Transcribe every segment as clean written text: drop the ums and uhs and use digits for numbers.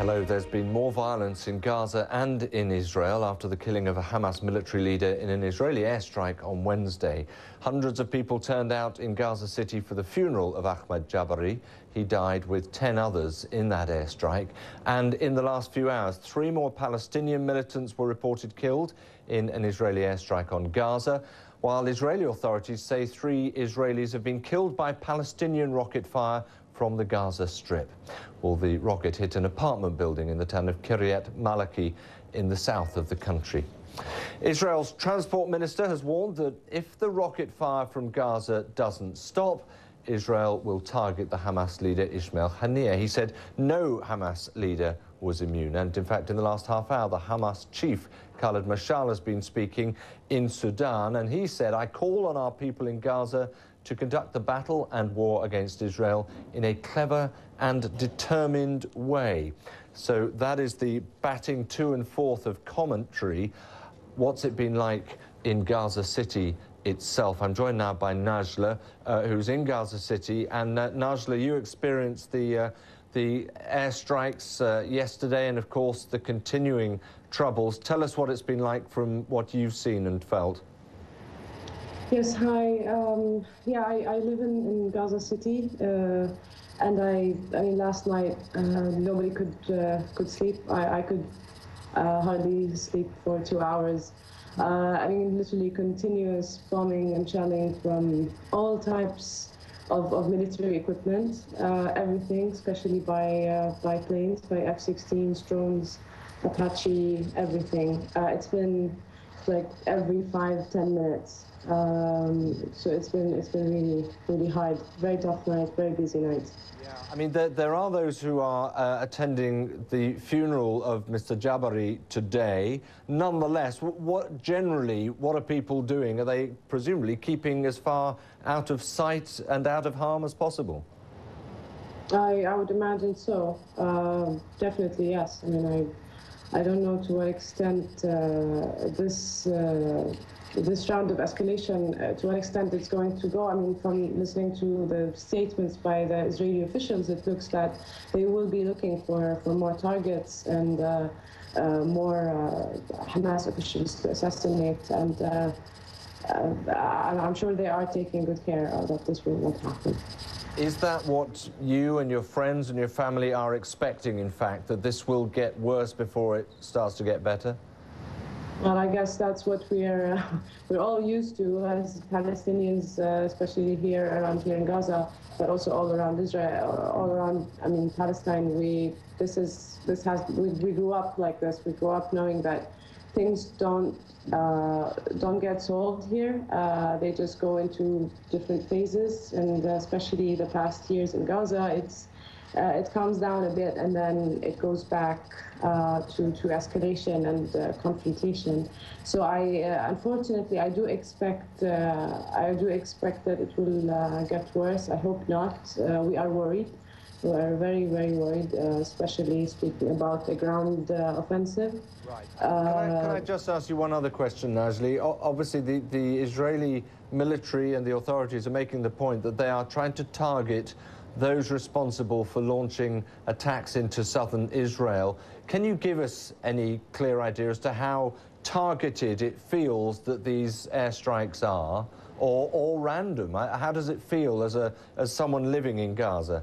Hello. There's been more violence in Gaza and in Israel after the killing of a Hamas military leader in an Israeli airstrike on Wednesday. Hundreds of people turned out in Gaza City for the funeral of Ahmed Jabari. He died with 10 others in that airstrike. And in the last few hours, 3 more Palestinian militants were reported killed in an Israeli airstrike on Gaza, while Israeli authorities say 3 Israelis have been killed by Palestinian rocket fire from the Gaza Strip. Well, the rocket hit an apartment building in the town of Kiryat Malaki in the south of the country. Israel's transport minister has warned that if the rocket fire from Gaza doesn't stop, Israel will target the Hamas leader Ismail Haniyeh. He said no Hamas leader was immune. And in fact, in the last half hour, the Hamas chief, Khaled Mashal, has been speaking in Sudan. And he said, "I call on our people in Gaza to conduct the battle and war against Israel in a clever and determined way." So that is the batting 2 and 4th of commentary. What's it been like in Gaza City itself? I'm joined now by Najla, who's in Gaza City. And Najla, you experienced the airstrikes yesterday and, of course, the continuing troubles. Tell us what it's been like from what you've seen and felt. Yes, hi. I live in Gaza City, and I mean, last night nobody could sleep. I could hardly sleep for 2 hours. I mean, literally continuous bombing and shelling from all types of military equipment, everything, especially by planes, by F-16s, drones, Apache, everything. It's been like every 5-10 minutes. So it's been really hard, very tough night, very busy night. Yeah, I mean, there are those who are attending the funeral of Mr. Jabari today. Nonetheless, what are people doing? Are they presumably keeping as far out of sight and out of harm as possible? I would imagine so. Definitely, yes. I mean, I don't know to what extent this round of escalation, to what extent it's going to go. I mean, from listening to the statements by the Israeli officials, it looks that they will be looking for more targets and more Hamas officials to assassinate. And I'm sure they are taking good care that this will not happen. Is that what you and your friends and your family are expecting, in fact, that this will get worse before it starts to get better? Well, I guess that's what we're all used to as Palestinians, especially around here in Gaza, but also all around Israel, all around. I mean, Palestine. We grew up like this. We grew up knowing that things don't get solved here. They just go into different phases, and especially the past years in Gaza, it calms down a bit and then it goes back to escalation and confrontation. So unfortunately, I do expect that it will get worse. I hope not. We are worried. We are very, very worried, especially speaking about the ground offensive. Right. Can I just ask you one other question, Najli? Obviously, the Israeli military and the authorities are making the point that they are trying to target those responsible for launching attacks into southern Israel. Can you give us any clear idea as to how targeted it feels that these airstrikes are, or random? How does it feel as someone living in Gaza?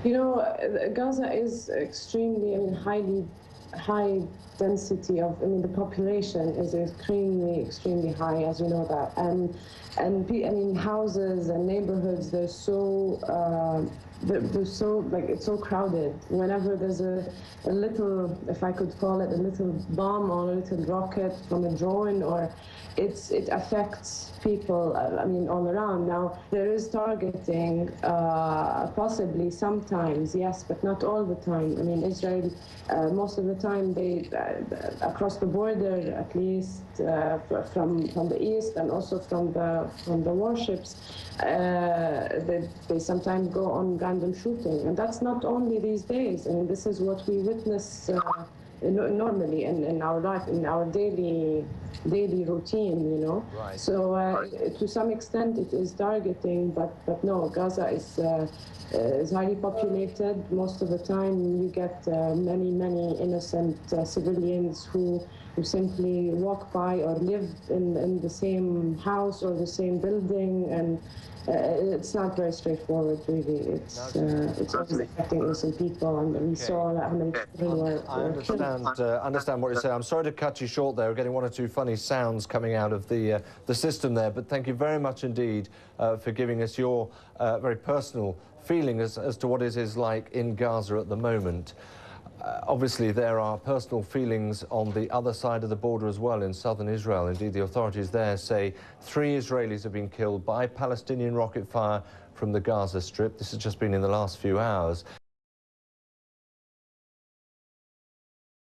You know, Gaza is extremely, I mean, high density of, I mean, the population is extremely high, as you know that, and I mean, houses and neighborhoods, they're so like, it's so crowded. Whenever there's a little, if I could call it, a little bomb or a little rocket from a drone, or it affects people, I mean, all around. Now, there is targeting, possibly sometimes, yes, but not all the time. I mean, Israel, most of the time, they, across the border, at least, from the east and also from the warships, they sometimes go on random shooting. And that's not only these days. I mean, this is what we witness normally in our life, in our daily daily routine, you know. Right. So to some extent it is targeting, but no, Gaza is highly populated. Most of the time you get many innocent civilians who simply walk by or live in the same house or the same building, and it's not very straightforward, really. It's always affecting innocent people, and we saw that how many children were killed. I understand what you're saying. I'm sorry to cut you short there. We're getting one or two funny sounds coming out of the system there, but thank you very much indeed for giving us your very personal feeling as to what it is like in Gaza at the moment. Obviously, there are personal feelings on the other side of the border as well in southern Israel. Indeed, the authorities there say 3 Israelis have been killed by Palestinian rocket fire from the Gaza Strip. This has just been in the last few hours.